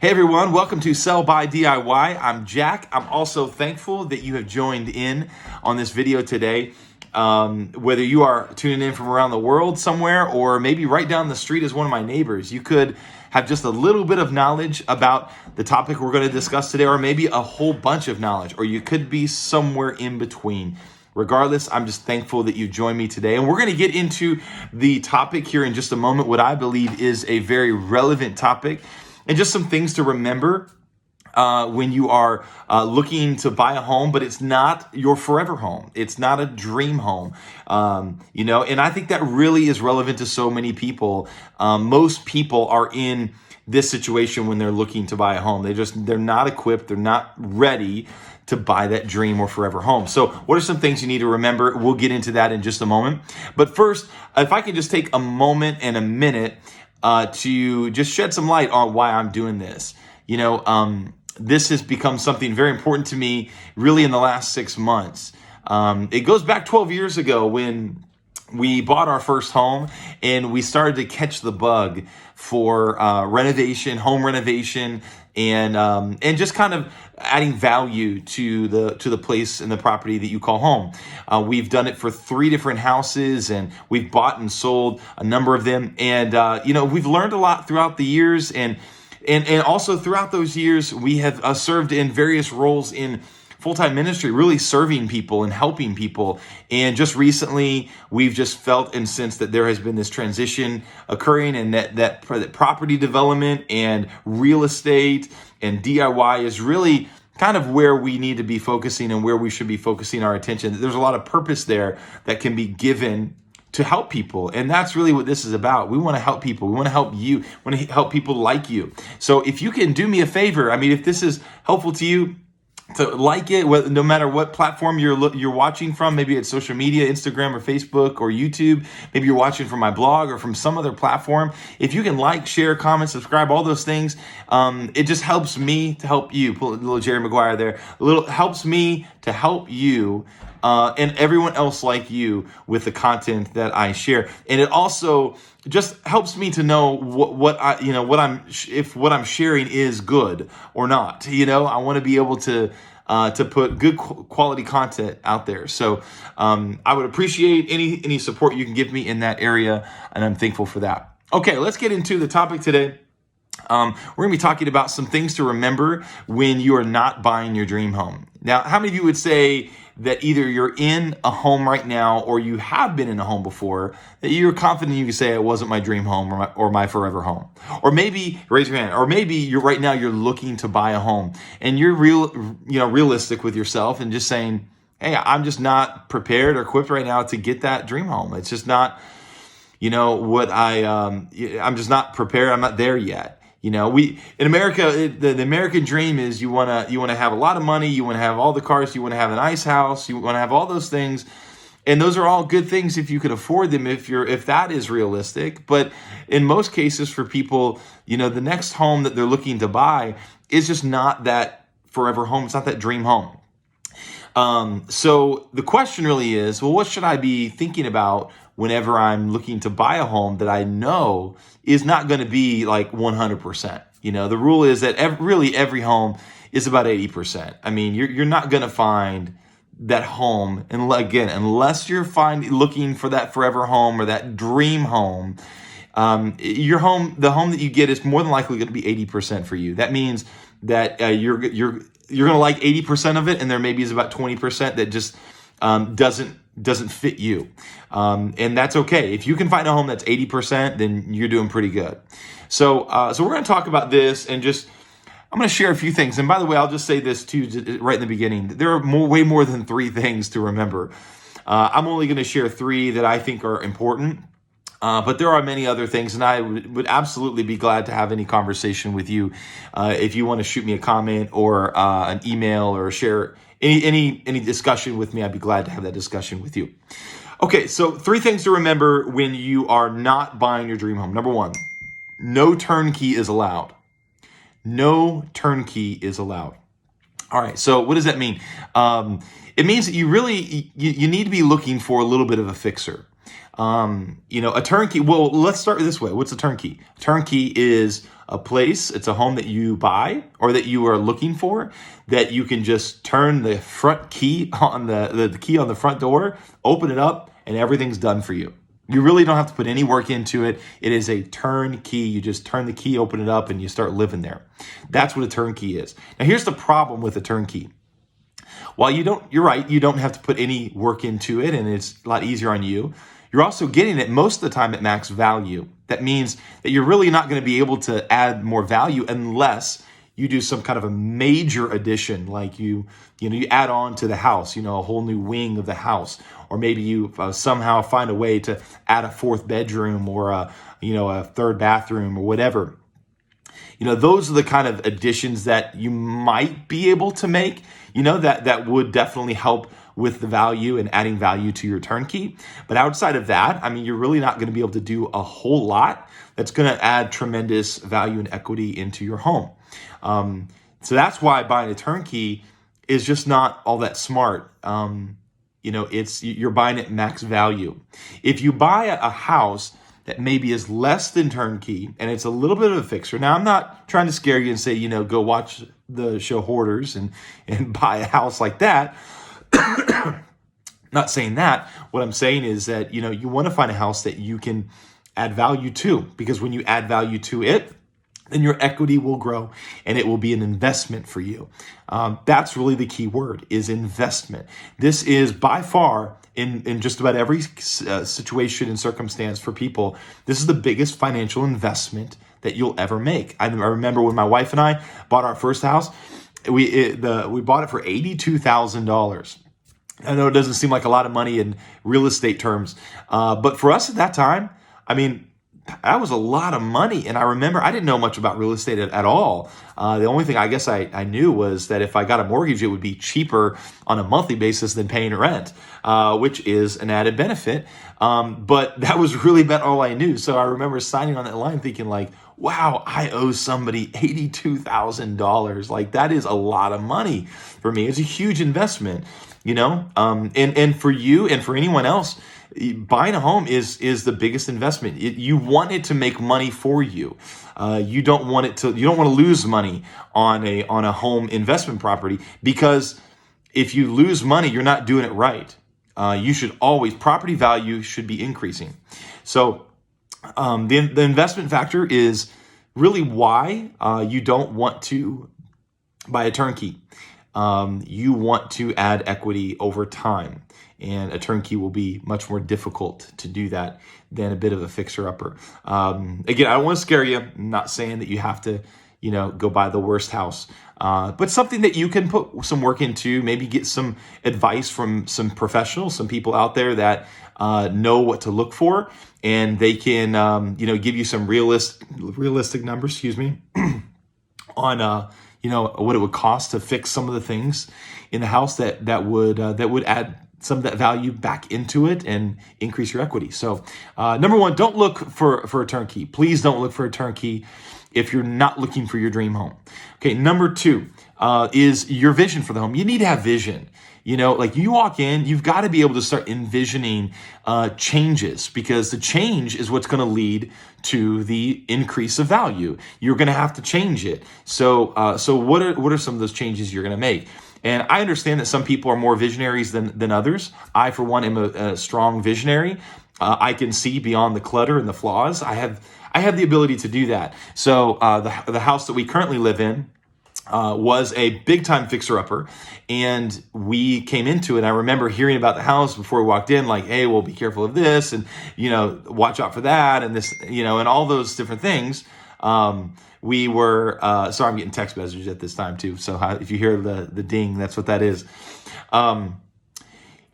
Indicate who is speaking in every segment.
Speaker 1: Hey everyone, welcome to Sell by DIY. I'm Jack. I'm also thankful that you have joined in on this video today. Whether you are tuning in from around the world somewhere or maybe right down the street as one of my neighbors, you could have just a little bit of knowledge about the topic we're going to discuss today, or maybe a whole bunch of knowledge, or you could be somewhere in between. Regardless, I'm just thankful that you joined me today. And we're going to get into the topic here in just a moment, what I believe is a very relevant topic. And just some things to remember when you are looking to buy a home, but it's not your forever home. It's not a dream home, and I think that really is relevant to so many people. Most people are in this situation when they're looking to buy a home. They're not equipped. They're not ready to buy that dream or forever home. So what are some things you need to remember? We'll get into that in just a moment. But first, if I can just take a moment and a minute to just shed some light on why I'm doing this. This has become something very important to me really in the last 6 months. It goes back 12 years ago when we bought our first home and we started to catch the bug for renovation, home renovation, and just kind of adding value to the place and the property that you call home. We've done it for 3 different houses, and we've bought and sold a number of them. And we've learned a lot throughout the years, and also throughout those years, we have served in various roles in full-time ministry, really serving people and helping people. And just recently, we've just felt and sensed that there has been this transition occurring, and that property development and real estate and DIY is really kind of where we need to be focusing and where we should be focusing our attention. There's a lot of purpose there that can be given to help people. And that's really what this is about. We want to help people. We want to help you. We want to help people like you. So if you can do me a favor, if this is helpful to you, to like it, no matter what platform you're watching from, maybe it's social media, Instagram or Facebook or YouTube, maybe you're watching from my blog or from some other platform. If you can like, share, comment, subscribe, all those things, it just helps me to help you. Pull a little Jerry Maguire there. Helps me to help you and everyone else like you with the content that I share. And it also just helps me to know what I'm sharing is good or not. I want to be able to put good quality content out there. So I would appreciate any support you can give me in that area, and I'm thankful for that. Okay, let's get into the topic today. We're going to be talking about some things to remember when you are not buying your dream home. Now, how many of you would say that either you're in a home right now or you have been in a home before that you're confident you can say it wasn't my dream home or my forever home? Or maybe, raise your hand, or maybe you're looking to buy a home and you're realistic with yourself and just saying, hey, I'm just not prepared or equipped right now to get that dream home. It's just not, what I'm just not prepared. I'm not there yet. In America, the American dream is you want to have a lot of money, you want to have all the cars, you want to have a nice house, you want to have all those things, and those are all good things if you can afford them, if that is realistic. But in most cases, for people, the next home that they're looking to buy is just not that forever home. It's not that dream home. So the question really is, well, what should I be thinking about whenever I'm looking to buy a home that I know is not going to be like 100%? The rule is that every home is about 80%. You're not going to find that home, and again, unless you're looking for that forever home or that dream home. The home that you get is more than likely going to be 80% for you. That means that you're going to like 80% of it, and there maybe is about 20% that just doesn't fit you. And that's okay. If you can find a home that's 80%, then you're doing pretty good. So we're going to talk about this, and I'm going to share a few things. And by the way, I'll just say this too, right in the beginning. There are way more than 3 things to remember. I'm only going to share 3 that I think are important. But there are many other things, and I would absolutely be glad to have any conversation with you. If you want to shoot me a comment or an email or share any discussion with me, I'd be glad to have that discussion with you. Okay, so 3 things to remember when you are not buying your dream home. Number 1, no turnkey is allowed. No turnkey is allowed. All right, so what does that mean? It means that you need to be looking for a little bit of a fixer. A turnkey, well, let's start this way. What's a turnkey? A turnkey is a place, it's a home that you buy or that you are looking for, that you can just turn the front key on the key on the front door, open it up, and everything's done for you. You really don't have to put any work into it. It is a turnkey. You just turn the key, open it up, and you start living there. That's what a turnkey is. Now, here's the problem with a turnkey. While you're right, you don't have to put any work into it, and it's a lot easier on you. You're also getting it most of the time at max value. That means that you're really not going to be able to add more value unless you do some kind of a major addition, like you add on to the house, a whole new wing of the house, or maybe you somehow find a way to add a fourth bedroom or a third bathroom or whatever. Those are the kind of additions that you might be able to make, that would definitely help with the value and adding value to your turnkey. But outside of that, you're really not going to be able to do a whole lot that's going to add tremendous value and equity into your home. So that's why buying a turnkey is just not all that smart. You're buying at max value. If you buy a house that maybe is less than turnkey and it's a little bit of a fixer. Now, I'm not trying to scare you and say, go watch the show Hoarders and buy a house like that. Not saying that. What I'm saying is that, you want to find a house that you can add value to, because when you add value to it, then your equity will grow and it will be an investment for you. That's really the key word, is investment. This is by far, in just about every situation and circumstance for people, this is the biggest financial investment that you'll ever make. I remember when my wife and I bought our first house, we bought it for $82,000. I know it doesn't seem like a lot of money in real estate terms, but for us at that time, that was a lot of money. And I remember I didn't know much about real estate at all. The only thing I guess I knew was that if I got a mortgage, it would be cheaper on a monthly basis than paying rent, which is an added benefit. But that was really about all I knew. So I remember signing on that line thinking like, wow, I owe somebody $82,000. Like, that is a lot of money for me. It's a huge investment, and for you and for anyone else, buying a home is the biggest investment. You want it to make money for you. You don't want to lose money on a home investment property, because if you lose money, you're not doing it right. Property value should be increasing. So the investment factor is really why you don't want to buy a turnkey. You want to add equity over time. And a turnkey will be much more difficult to do that than a bit of a fixer-upper. Again, I don't want to scare you. I'm not saying that you have to, go buy the worst house. But something that you can put some work into, maybe get some advice from some professionals, some people out there that know what to look for, and they can, give you some realistic numbers, on, what it would cost to fix some of the things in the house that would add some of that value back into it and increase your equity. So number one, don't look for a turnkey. Please don't look for a turnkey if you're not looking for your dream home. Okay, number two is your vision for the home. You need to have vision. Like you walk in, you've got to be able to start envisioning changes, because the change is what's going to lead to the increase of value. You're going to have to change it. So what are some of those changes you're going to make? And I understand that some people are more visionaries than others. I, for one, am a strong visionary. I can see beyond the clutter and the flaws. I have the ability to do that. So the house that we currently live in was a big-time fixer-upper, and we came into it. I remember hearing about the house before we walked in, like, hey, well, be careful of this, and watch out for that, and this, and all those different things. We were, sorry, I'm getting text messages at this time too. So if you hear the ding, that's what that is. And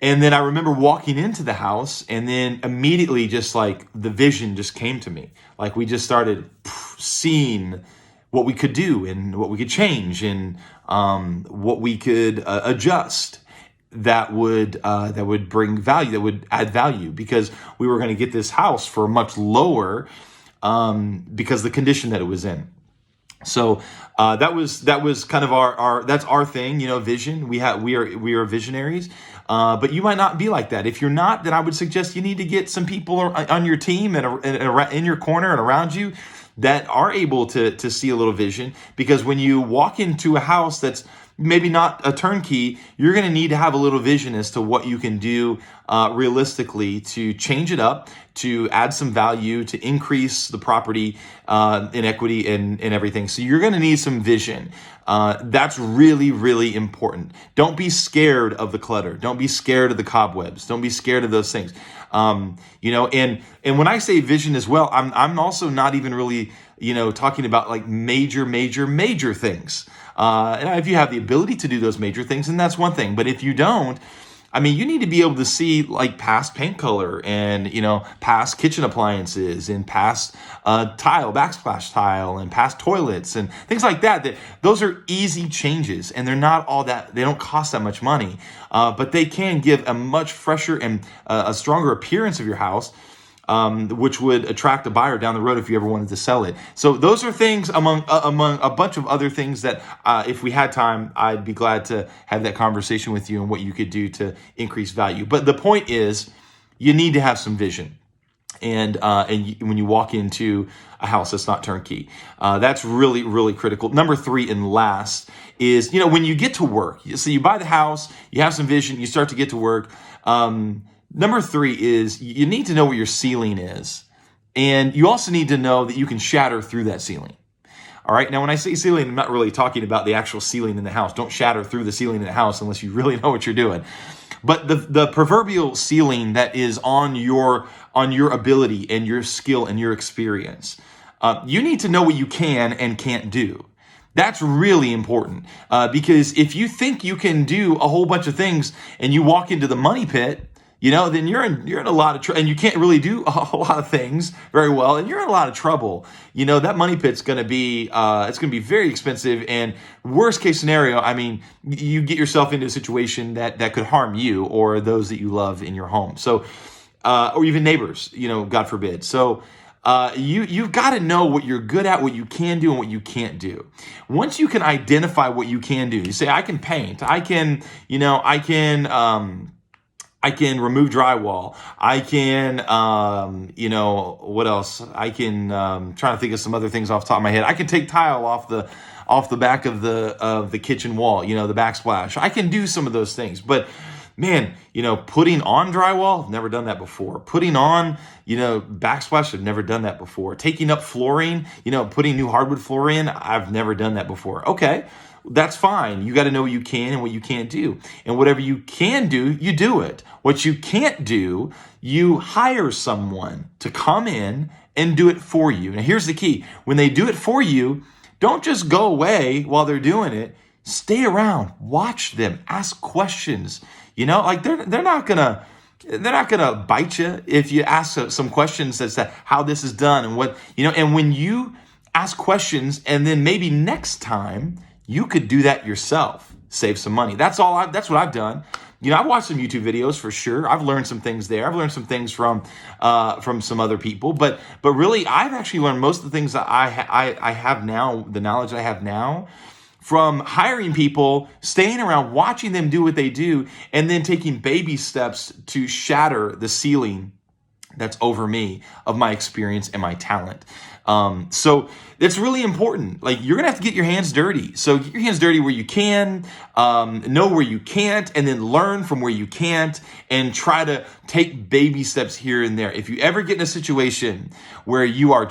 Speaker 1: then I remember walking into the house, and then immediately just like the vision just came to me. Like we just started seeing what we could do and what we could change and what we could adjust that would bring value, that would add value, because we were going to get this house for much lower because of the condition that it was in. So that was kind of our that's our thing, vision. We are visionaries, but you might not be like that. If you're not, then I would suggest you need to get some people on your team and in your corner and around you that are able to see a little vision, because when you walk into a house that's maybe not a turnkey, you're going to need to have a little vision as to what you can do realistically to change it up, to add some value, to increase the property in equity and everything. So you're going to need some vision. That's really, really important. Don't be scared of the clutter. Don't be scared of the cobwebs. Don't be scared of those things. And when I say vision as well, I'm also not even really, talking about like major things. And if you have the ability to do those major things, then that's one thing. But if you don't, you need to be able to see like past paint color and, past kitchen appliances and past backsplash tile and past toilets and things like that. Those are easy changes, and they're not all that, they don't cost that much money, but they can give a much fresher and a stronger appearance of your house, which would attract a buyer down the road if you ever wanted to sell it. So those are things among a bunch of other things that if we had time, I'd be glad to have that conversation with you and what you could do to increase value. But the point is, you need to have some vision. And when you walk into a house that's not turnkey, that's really, really critical. Number 3 and last is, when you get to work, so you buy the house, you have some vision, you start to get to work. Number 3 is you need to know what your ceiling is. And you also need to know that you can shatter through that ceiling. All right. Now, when I say ceiling, I'm not really talking about the actual ceiling in the house. Don't shatter through the ceiling in the house unless you really know what you're doing. But the proverbial ceiling that is on your ability and your skill and your experience, you need to know what you can and can't do. That's really important, because if you think you can do a whole bunch of things and you walk into the money pit, then you're in a lot of trouble, and you can't really do a lot of things very well, and you're in a lot of trouble. That money pit's going to be it's going to be very expensive, and worst case scenario, you get yourself into a situation that could harm you or those that you love in your home. So, or even neighbors, God forbid. So, you've got to know what you're good at, what you can do, and what you can't do. Once you can identify what you can do, you say, I can paint, I can remove drywall. I can, what else? I can, trying to think of some other things off the top of my head. I can take tile off the back of the kitchen wall, the backsplash. I can do some of those things, but man, putting on drywall, I've never done that before. Putting on, backsplash, I've never done that before. Taking up flooring, putting new hardwood floor in, I've never done that before. Okay. That's fine. You got to know what you can and what you can't do. And whatever you can do, you do it. What you can't do, you hire someone to come in and do it for you. Now, here's the key. When they do it for you, don't just go away while they're doing it. Stay around, watch them, ask questions. They're not gonna bite you if you ask some questions as to how this is done and what, and when you ask questions, and then maybe next time you could do that yourself, save some money. That's what I've done. I've watched some YouTube videos for sure. I've learned some things there. I've learned some things from some other people, but really, I've actually learned most of the things that I have now, the knowledge I have now, from hiring people, staying around, watching them do what they do, and then taking baby steps to shatter the ceiling that's over me of my experience and my talent. So it's really important. Like, you're going to have to get your hands dirty. So get your hands dirty where you can, know where you can't, and then learn from where you can't, and try to take baby steps here and there. If you ever get in a situation where you are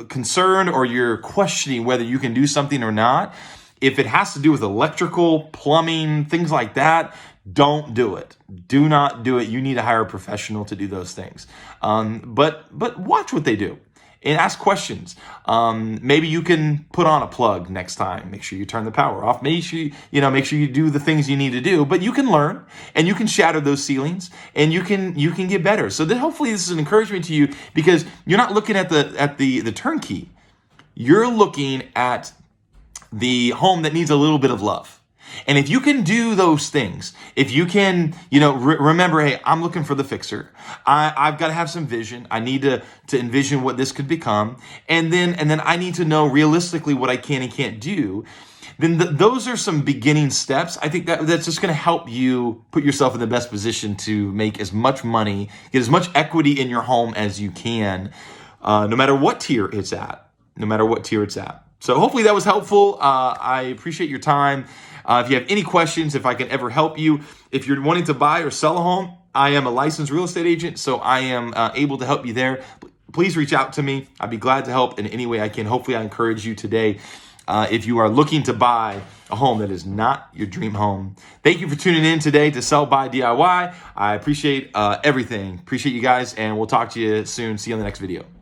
Speaker 1: concerned or you're questioning whether you can do something or not, if it has to do with electrical, plumbing, things like that, don't do it. Do not do it. You need to hire a professional to do those things. But watch what they do and ask questions. Maybe you can put on a plug next time. Make sure you turn the power off. Make sure you do the things you need to do. But you can learn, and you can shatter those ceilings, and you can get better. So then hopefully this is an encouragement to you, because you're not looking at the turnkey. You're looking at the home that needs a little bit of love. And if you can do those things, if you can, remember, hey, I'm looking for the fixer. I've got to have some vision. I need to envision what this could become. And then I need to know realistically what I can and can't do. Then those are some beginning steps. I think that's just going to help you put yourself in the best position to make as much money, get as much equity in your home as you can, no matter what tier it's at. No matter what tier it's at. So hopefully that was helpful. I appreciate your time. If you have any questions, if I can ever help you, if you're wanting to buy or sell a home, I am a licensed real estate agent, so I am able to help you there. Please reach out to me. I'd be glad to help in any way I can. Hopefully I encourage you today if you are looking to buy a home that is not your dream home. Thank you for tuning in today to Sell by DIY. I appreciate everything. Appreciate you guys, and we'll talk to you soon. See you on the next video.